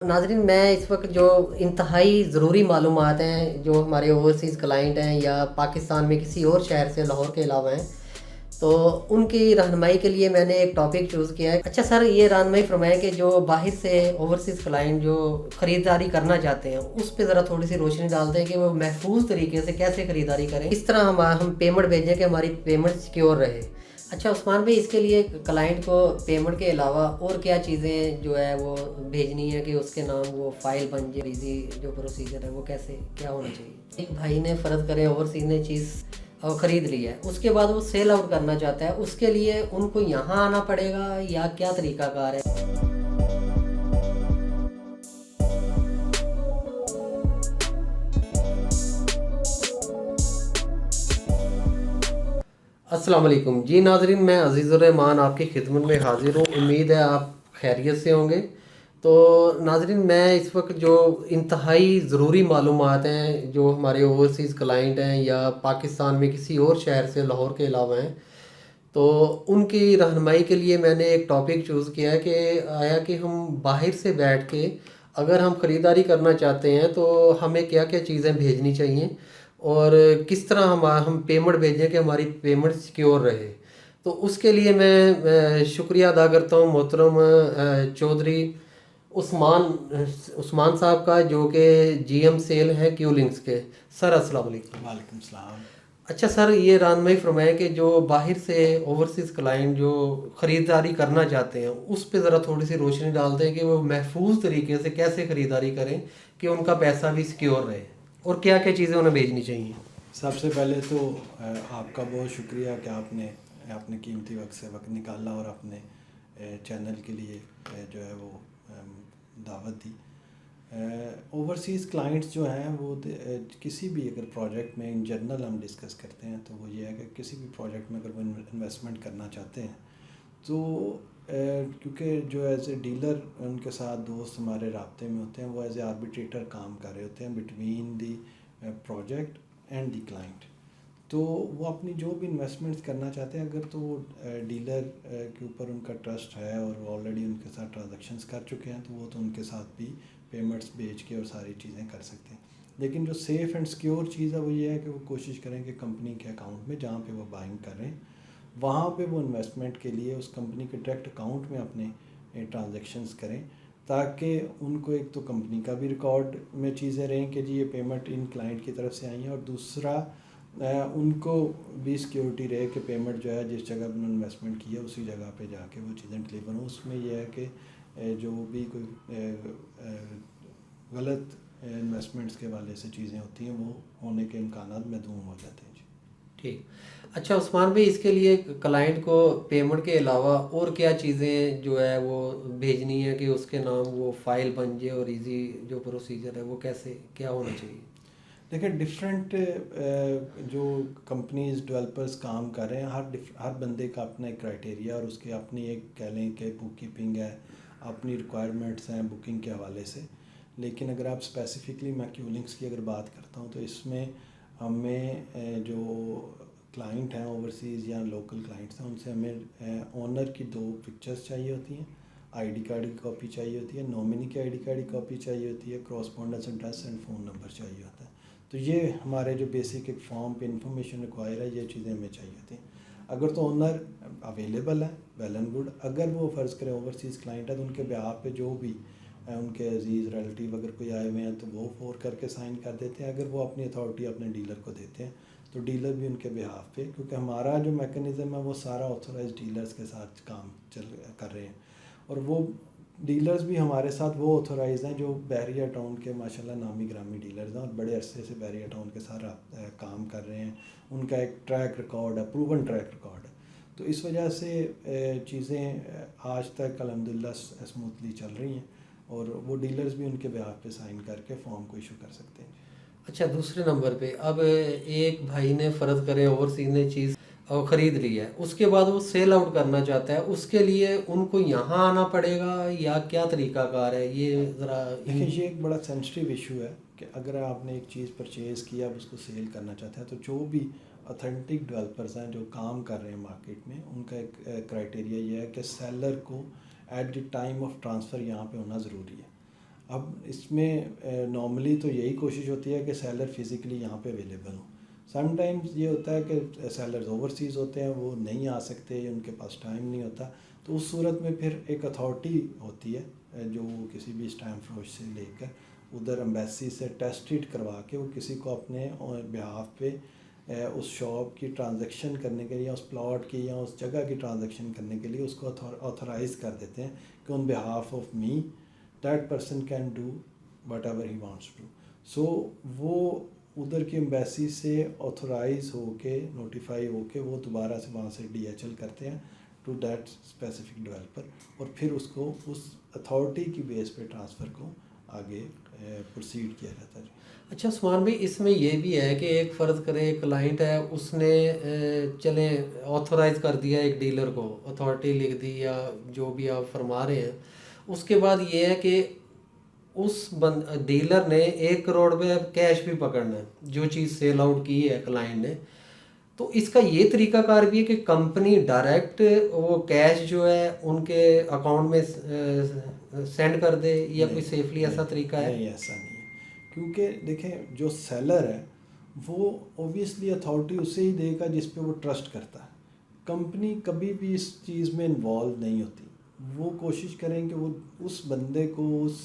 नाज़रीन, मैं इस वक्त जो इंतहाई ज़रूरी मालूमात हैं जो हमारे ओवरसीज़ क्लाइंट हैं या पाकिस्तान में किसी और शहर से लाहौर के अलावा हैं, तो उनकी रहनुमाई के लिए मैंने एक टॉपिक चूज़ किया है। अच्छा सर, ये रहनुमाई फरमाएं कि जो बाहर से ओवरसीज़ क्लाइंट जो ख़रीदारी करना चाहते हैं उस पर ज़रा थोड़ी सी रोशनी डालते हैं कि वो महफूज तरीके से कैसे ख़रीदारी करें, किस तरह हम पेमेंट भेजें कि हमारी पेमेंट सिक्योर रहे। अच्छा उस्मान भाई, इसके लिए क्लाइंट को पेमेंट के अलावा और क्या चीज़ें जो है वो भेजनी है कि उसके नाम वो फाइल बन जाए, इजी जो प्रोसीजर है वो कैसे क्या होना चाहिए। एक भाई ने फ़र्ज़ करें ओवरसीज ने चीज़ और ख़रीद ली है, उसके बाद वो सेल आउट करना चाहता है, उसके लिए उनको यहाँ आना पड़ेगा या क्या तरीक़ाकार है। अस्सलाम वालेकुम जी नाज़रीन, मैं अज़ीज़ुर-रहमान आपकी खिदमत में हाज़िर हूँ। उम्मीद है आप खैरियत से होंगे। तो नाज़रीन, मैं इस वक्त जो इंतहाई ज़रूरी मालूमात हैं जो हमारे ओवरसीज़ क्लाइंट हैं या पाकिस्तान में किसी और शहर से लाहौर के अलावा हैं, तो उनकी रहनुमाई के लिए मैंने एक टॉपिक चूज़ किया है कि आया कि हम बाहर से बैठ के अगर हम ख़रीदारी करना चाहते हैं तो हमें क्या क्या चीज़ें भेजनी चाहिए और किस तरह हम पेमेंट भेजें कि हमारी पेमेंट सिक्योर रहे। तो उसके लिए मैं शुक्रिया अदा करता हूँ मोहतरम चौधरी उस्मान उस्मान साहब का, जो कि जीएम सेल हैं क्यू लिंक्स के। सर अस्सलाम वालेकुम। वालेकुम सलाम। अच्छा सर, ये रहनुमाई फरमाएं कि जो बाहर से ओवरसीज़ क्लाइंट जो ख़रीदारी करना चाहते हैं उस पे ज़रा थोड़ी सी रोशनी डालते हैं कि वो महफूज तरीके से कैसे ख़रीदारी करें कि उनका पैसा भी सिक्योर रहे और क्या क्या चीज़ें उन्हें भेजनी चाहिए। सबसे पहले तो आपका बहुत शुक्रिया कि आपने अपने कीमती वक्त से वक्त निकाला और अपने चैनल के लिए जो है वो दावत दी। ओवरसीज़ क्लाइंट्स जो हैं वो किसी भी अगर प्रोजेक्ट में इन जनरल हम डिस्कस करते हैं तो वो ये है कि किसी भी प्रोजेक्ट में अगर वो इन्वेस्टमेंट करना चाहते हैं तो क्योंकि जो एज ए डीलर उनके साथ दोस्त हमारे राब्ते में होते हैं, वो एज ए आर्बिट्रेटर काम कर रहे होते हैं between the project and the client. तो वो अपनी जो भी इन्वेस्टमेंट्स करना चाहते हैं, अगर तो वो डीलर के ऊपर उनका ट्रस्ट है और वो ऑलरेडी उनके साथ ट्रांजेक्शन्स कर चुके हैं तो वो तो उनके साथ भी पेमेंट्स भेज के और सारी चीज़ें कर सकते हैं। लेकिन जो सेफ़ एंड सिक्योर चीज़ है वो ये है कि वो कोशिश करें कि कंपनी के अकाउंट में जहाँ पे वो बाइंग कर रहे हैं वहाँ पे वो इन्वेस्टमेंट के लिए उस कंपनी के डायरेक्ट अकाउंट में अपने ट्रांजेक्शन्स करें, ताकि उनको एक तो कंपनी का भी रिकॉर्ड में चीज़ें रहें कि जी ये पेमेंट इन क्लाइंट की तरफ से आई हैं, और दूसरा उनको भी सिक्योरिटी रहे कि पेमेंट जो है जिस जगह उन्होंने इन्वेस्टमेंट की है उसी जगह पे जाके वो चीज़ें डिलीवर हों। उसमें यह है कि जो भी कोई गलत इन्वेस्टमेंट्स के वाले से चीज़ें होती हैं वो होने के इम्कानात महदूद हो जाते हैं। जी ठीक। अच्छा उस्मान भाई, इसके लिए क्लाइंट को पेमेंट के अलावा और क्या चीज़ें जो है वो भेजनी है कि उसके नाम वो फाइल बन जाए और इजी जो प्रोसीजर है वो कैसे क्या होना चाहिए। देखिए, डिफरेंट जो कंपनीज डेवलपर्स काम कर रहे हैं, हर बंदे का अपना एक क्राइटेरिया और उसके अपनी एक कह लें कि बुक कीपिंग है, अपनी रिक्वायरमेंट्स हैं बुकिंग के हवाले से। लेकिन अगर आप स्पेसिफिकली मैं क्यूलिंग्स की अगर बात करता हूँ तो इसमें हमें जो क्लाइंट हैं ओवरसीज़ या लोकल क्लाइंट्स हैं उनसे हमें ओनर की 2 पिक्चर्स चाहिए होती हैं, आईडी कार्ड की कॉपी चाहिए होती है, नॉमिनी की आईडी कार्ड की कॉपी चाहिए होती है, correspondence address and phone number चाहिए होता है। तो ये हमारे जो बेसिक एक फॉर्म पे इंफॉर्मेशन रिक्वायर है, ये चीज़ें हमें चाहिए होती हैं। अगर तो ओनर अवेलेबल है, वेल एंड गुड। अगर वो फ़र्ज़ करें ओवरसीज़ क्लाइंट है तो उनके बिहाफ पे जो भी उनके अजीज़ रिलेटिव अगर कोई आए हुए हैं तो वो फ़ोर करके साइन कर देते हैं। अगर वो अपनी अथॉरिटी अपने डीलर को देते हैं तो डीलर भी उनके बिहाफ पे, क्योंकि हमारा जो मैकेनिज़्म है वो सारा ऑथोराइज डीलर्स के साथ काम कर रहे हैं, और वो डीलर्स भी हमारे साथ वो ऑथोराइज हैं जो बहरिया टाउन के माशाल्लाह नामी ग्रामी डीलर्स हैं और बड़े अरसे से बहरिया टाउन के साथ काम कर रहे हैं। उनका एक ट्रैक रिकॉर्ड है, प्रूवन ट्रैक रिकॉर्ड है। तो इस वजह से चीज़ें आज तक अल्हम्दुलिल्लाह स्मूथली चल रही हैं और वो डीलर्स भी उनके बिहाफ पे साइन करके फॉर्म को इशू कर सकते हैं। अच्छा, दूसरे नंबर पे अब एक भाई ने फ़र्ज़ करें ओवरसीज़ ने चीज़ ख़रीद ली है, उसके बाद वो सेल आउट करना चाहता है, उसके लिए उनको यहाँ आना पड़ेगा या क्या तरीक़ाकार है, ये ज़रा। देखिए, ये एक बड़ा सेंसिटिव इशू है कि अगर आपने एक चीज़ परचेज़ किया, आप उसको सेल करना चाहते हैं, तो जो भी ऑथेंटिक डेवलपर्स हैं जो काम कर रहे हैं मार्केट में, उनका एक क्राइटेरिया ये है कि सेलर को at the time of transfer यहाँ पे होना ज़रूरी है। अब इसमें नॉर्मली तो यही कोशिश होती है कि सेलर फिज़िकली यहाँ पे अवेलेबल हो। समटाइम्स ये होता है कि सेलर्स ओवरसीज़ होते हैं, वो नहीं आ सकते, उनके पास टाइम नहीं होता, तो उस सूरत में फिर एक अथॉरिटी होती है जो किसी भी स्टैम्प फरोश से लेकर उधर एम्बेसी से टेस्टेड करवा के वो किसी को अपने बिहाफ पे उस शॉप की ट्रांजैक्शन करने के लिए या उस प्लॉट की या उस जगह की ट्रांजैक्शन करने के लिए उसको ऑथराइज़ कर देते हैं कि on behalf of me that person can do whatever he wants to. So वो उधर की एम्बेसी से ऑथराइज होके नोटिफाई होके वो दोबारा से वहाँ से DHL करते हैं टू दैट स्पेसिफिक डेवलपर, और फिर उसको उस अथॉरिटी की बेस पे ट्रांसफ़र को आगे प्रोसीड किया जाता है। अच्छा उस्मान भाई, इसमें ये भी है कि एक फ़र्ज़ करें एक क्लाइंट है, उसने चलें ऑथराइज़ कर दिया एक डीलर को, अथॉरिटी लिख दी या जो भी आप फरमा रहे हैं, उसके बाद ये है कि उस डीलर ने 1 करोड़ में कैश भी पकड़ना है, जो चीज़ सेल आउट की है क्लाइंट ने, तो इसका ये तरीकाकार भी है कि कंपनी डायरेक्ट वो कैश जो है उनके अकाउंट में सेंड कर दे, या कोई सेफली ऐसा तरीका है? नहीं, ऐसा नहीं है, क्योंकि देखें जो सेलर है वो ओबियसली अथॉरिटी उसे ही देगा जिस पे वो ट्रस्ट करता है। कंपनी कभी भी इस चीज़ में इन्वॉल्व नहीं होती, वो कोशिश करें कि वो उस बंदे को उस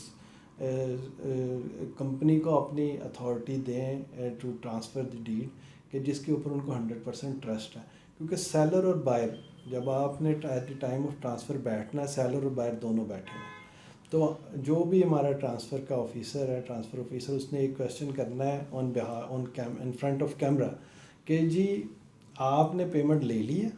कंपनी को अपनी अथॉरिटी दें टू ट्रांसफ़र द डीड कि जिसके ऊपर उनको 100% ट्रस्ट है। क्योंकि सेलर और बायर, जब आपने at the time of transfer बैठना है, सेलर और बायर दोनों बैठे हैं, तो जो भी हमारा ट्रांसफ़र का ऑफिसर है, ट्रांसफ़र ऑफिसर, उसने एक क्वेश्चन करना है इन फ्रंट ऑफ कैमरा कि जी आपने पेमेंट ले ली है,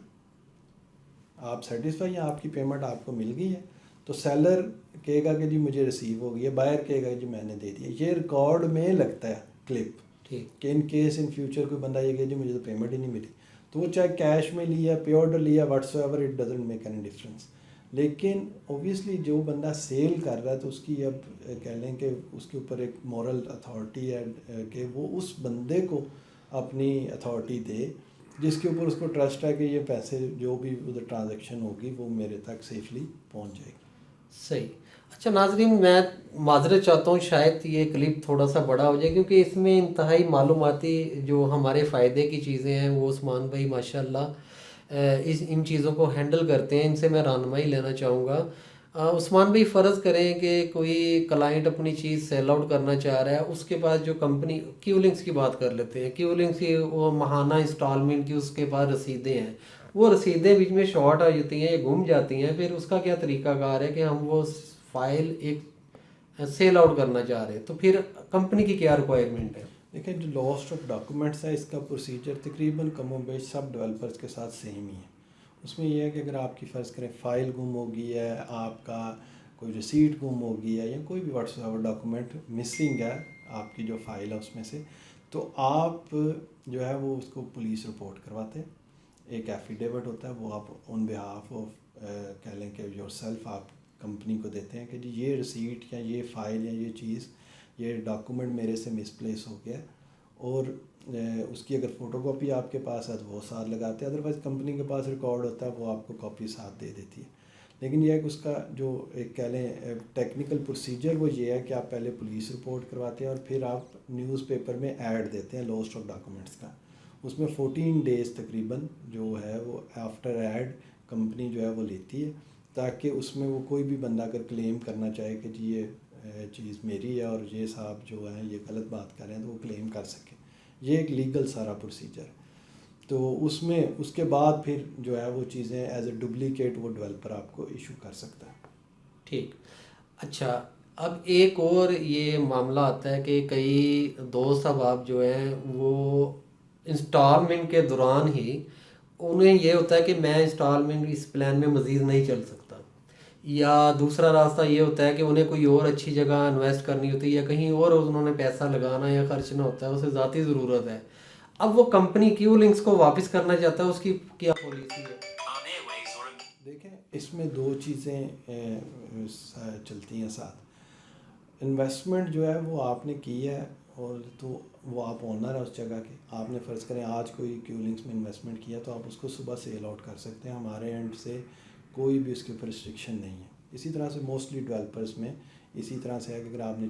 आप सेटिस्फाई हैं, आपकी पेमेंट आपको मिल गई है। तो सेलर कहेगा कि जी मुझे रिसीव हो गई है, बायर कहेगा जी मैंने दे दिया। ये रिकॉर्ड में लगता है क्लिप, ठीक, कि इन केस इन फ्यूचर कोई बंदा ये कहे जी मुझे तो पेमेंट ही नहीं मिली, तो वो चाहे कैश में लिया, पे ऑर्डर लिया, whatsoever, it doesn't make any difference. लेकिन ओबियसली जो बंदा सेल कर रहा है तो उसकी अब कह लें कि उसके ऊपर एक मॉरल अथॉरिटी है कि वो उस बंदे को अपनी अथॉरिटी दे जिसके ऊपर उसको ट्रस्ट है कि ये पैसे जो भी उधर ट्रांजैक्शन होगी वो मेरे तक सेफली पहुंच जाएगी। सही। अच्छा नाजरीन, मैं माजरत चाहता हूँ, शायद ये क्लिप थोड़ा सा बड़ा हो जाए, क्योंकि इसमें इंतहाई मालूमाती जो हमारे फ़ायदे की चीज़ें हैं वो उस्मान भाई माशाल्लाह इन चीज़ों को हैंडल करते हैं, इनसे मैं रहनुमाई लेना चाहूँगा। उस्मान भाई, फ़र्ज़ करें कि कोई क्लाइंट अपनी चीज़ सेल आउट करना चाह रहा है, उसके पास जो कंपनी क्यूलिंग्स की बात कर लेते हैं, क्यूलिंग्स की वो माहाना इंस्टॉलमेंट की उसके पास रसीदें हैं, वो रसीदें बीच में शॉर्ट आ जाती हैं या गुम जाती हैं, फिर उसका क्या तरीकाकार है कि हम वो फाइल एक सेल आउट करना चाह रहे हैं, तो फिर कंपनी की क्या रिक्वायरमेंट है? देखिए जो लॉस्ट ऑफ डॉक्यूमेंट्स है इसका प्रोसीजर तकरीबन कमोबेश सब डेवलपर्स के साथ सेम ही है। उसमें यह है कि अगर आपकी फ़र्ज़ करें फ़ाइल गुम हो गई है, आपका कोई रिसीट गुम हो गई है, या कोई भी व्हाट्सएवर डॉक्यूमेंट मिसिंग है आपकी जो फ़ाइल है उसमें से, तो आप जो है वो उसको पुलिस रिपोर्ट करवाते हैं। एक एफिडेविट होता है, वो आप ऑन बिहाफ ऑफ कह लें कि योरसेल्फ आप कंपनी को देते हैं कि जी ये रिसीट या ये फ़ाइल या ये चीज़, ये डॉक्यूमेंट मेरे से मिसप्लेस हो गया, और उसकी अगर फ़ोटोकॉपी आपके पास है तो वो साथ लगाते हैं, अदरवाइज़ कंपनी के पास रिकॉर्ड होता है वो आपको कॉपी साथ दे देती है। लेकिन यह है कि उसका जो एक कह लें टेक्निकल प्रोसीजर वो ये है कि आप पहले पुलिस रिपोर्ट करवाते हैं और फिर आप न्यूज़पेपर में ऐड देते हैं लॉस्ट ऑफ डॉक्यूमेंट्स का। उसमें 14 डेज़ तकरीबन जो है वो आफ्टर ऐड कंपनी जो है वो लेती है, ताकि उसमें वो कोई भी बंदा अगर क्लेम करना चाहे कि जी ये चीज़ मेरी है और ये साहब जो है ये गलत बात कर रहे हैं, तो वो क्लेम कर सके। ये एक लीगल सारा प्रोसीजर है। तो उसमें उसके बाद फिर जो है वो चीज़ें एज ए डुप्लीकेट वो डेवलपर आपको इशू कर सकता है। ठीक। अच्छा, अब एक और ये मामला आता है कि कई दोस्त अहबाब जो हैं वो इंस्टॉलमेंट के दौरान ही उन्हें ये होता है कि मैं इंस्टॉलमेंट इस प्लान में मज़ीद नहीं चल सकता, या दूसरा रास्ता ये होता है कि उन्हें कोई और अच्छी जगह इन्वेस्ट करनी होती है या कहीं और उन्होंने पैसा लगाना या खर्चना होता है, उसे ज़ाती ज़रूरत है। अब वो कंपनी क्यू लिंक्स को वापस करना चाहता है, उसकी क्या पॉलिसी है? देखें इसमें दो चीज़ें चलती हैं साथ। इन्वेस्टमेंट जो है वो आपने की है, और तो वो आप ओनर है उस जगह के, आपने फ़र्ज़ करें आज कोई क्यूलिंग्स में इन्वेस्टमेंट किया तो आप उसको सुबह सेल आउट कर सकते हैं, हमारे एंड से कोई भी उसके ऊपर रिस्ट्रिक्शन नहीं है। इसी तरह से मोस्टली डेवलपर्स में इसी तरह से है कि अगर आपने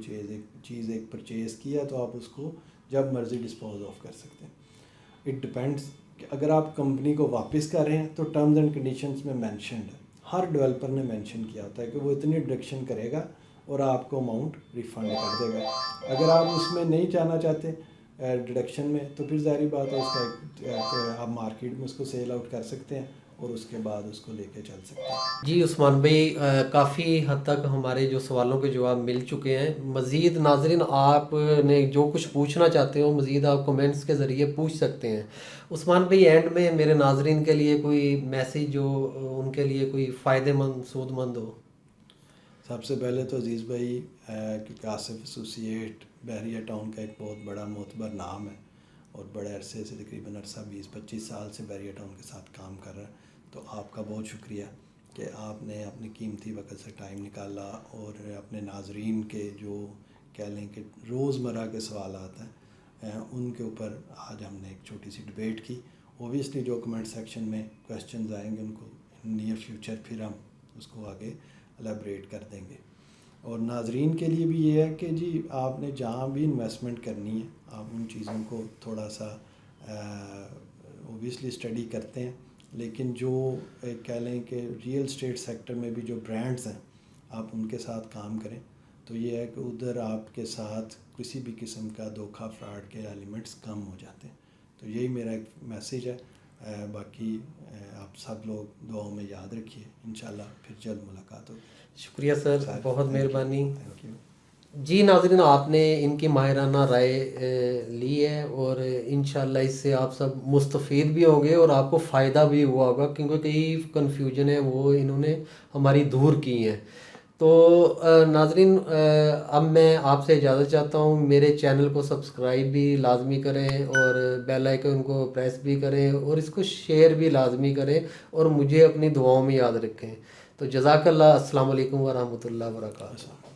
चीज़ एक परचेज़ किया तो आप उसको जब मर्ज़ी डिस्पोज ऑफ कर सकते हैं। इट डिपेंड्स कि अगर आप कंपनी को वापस कर रहे हैं तो टर्म्स एंड कंडीशंस में मेंशन्ड है, हर डेवलपर ने मेंशन किया होता है कि वो इतनी डिडक्शन करेगा और आपको अमाउंट रिफ़ंड कर देगा। अगर आप उसमें नहीं जाना चाहते डिडक्शन में, तो फिर ज़ाहिर बात है उसका आप मार्केट में उसको सेल आउट कर सकते हैं और उसके बाद उसको लेके चल सकते हैं। जी उस्मान भाई, काफ़ी हद तक हमारे जो सवालों के जवाब मिल चुके हैं। मज़ीद नाज़रीन आपने जो कुछ पूछना चाहते हो मज़ीद आप कमेंट्स के ज़रिए पूछ सकते हैं। उस्मान भाई, एंड में मेरे नाज़रीन के लिए कोई मैसेज जो उनके लिए कोई फ़ायदेमंद सूदमंद हो? सबसे पहले तो अजीज़ भाई क्योंकि आसिफ एसोसिएट बहरिया टाउन का एक बहुत बड़ा मोतबर नाम है और बड़े अरसे से तकरीबन अरसा 20-25 साल से बहरिया टाउन के साथ काम कर रहा है, तो आपका बहुत शुक्रिया कि आपने अपनी कीमती वक्त से टाइम निकाला और अपने नाजरीन के जो कह लें कि रोज़मर्रा के सवाल आते हैं उनके ऊपर आज हमने एक छोटी सी डिबेट की। ओबियसली जो कमेंट सेक्शन में क्वेश्चंस आएंगे उनको नियर फ्यूचर फिर हम उसको आगे एलेबरेट कर देंगे। और नाजरीन के लिए भी ये है कि जी आपने जहाँ भी इन्वेस्टमेंट करनी है आप उन चीज़ों को थोड़ा सा ओबियसली स्टडी करते हैं, लेकिन जो कह लें कि रियल स्टेट सेक्टर में भी जो ब्रांड्स हैं आप उनके साथ काम करें, तो ये है कि उधर आपके साथ किसी भी किस्म का धोखा फ्रॉड के एलिमेंट्स कम हो जाते हैं। तो यही मेरा एक मैसेज है। बाकी आप सब लोग दुआओं में याद रखिए, इंशाल्लाह फिर जल्द मुलाकात होगी। शुक्रिया सर, बहुत मेहरबानी। Thank you. जी नाज़रीन, आपने इनकी माहिराना राय ली है और इंशाल्लाह इससे आप सब मुस्तफ़ीद भी होंगे और आपको फ़ायदा भी हुआ होगा, क्योंकि कई कन्फ्यूजन है वो इन्होंने हमारी दूर की हैं। तो नाज़रीन, अब मैं आपसे इजाज़त चाहता हूँ। मेरे चैनल को सब्सक्राइब भी लाजमी करें और बेल आइकन को प्रेस भी करें और इसको शेयर भी लाजमी करें और मुझे अपनी दुआओं में याद रखें। तो जज़ाकल्लाह। अस्सलाम वालेकुम व रहमतुल्लाहि व बरकातहू।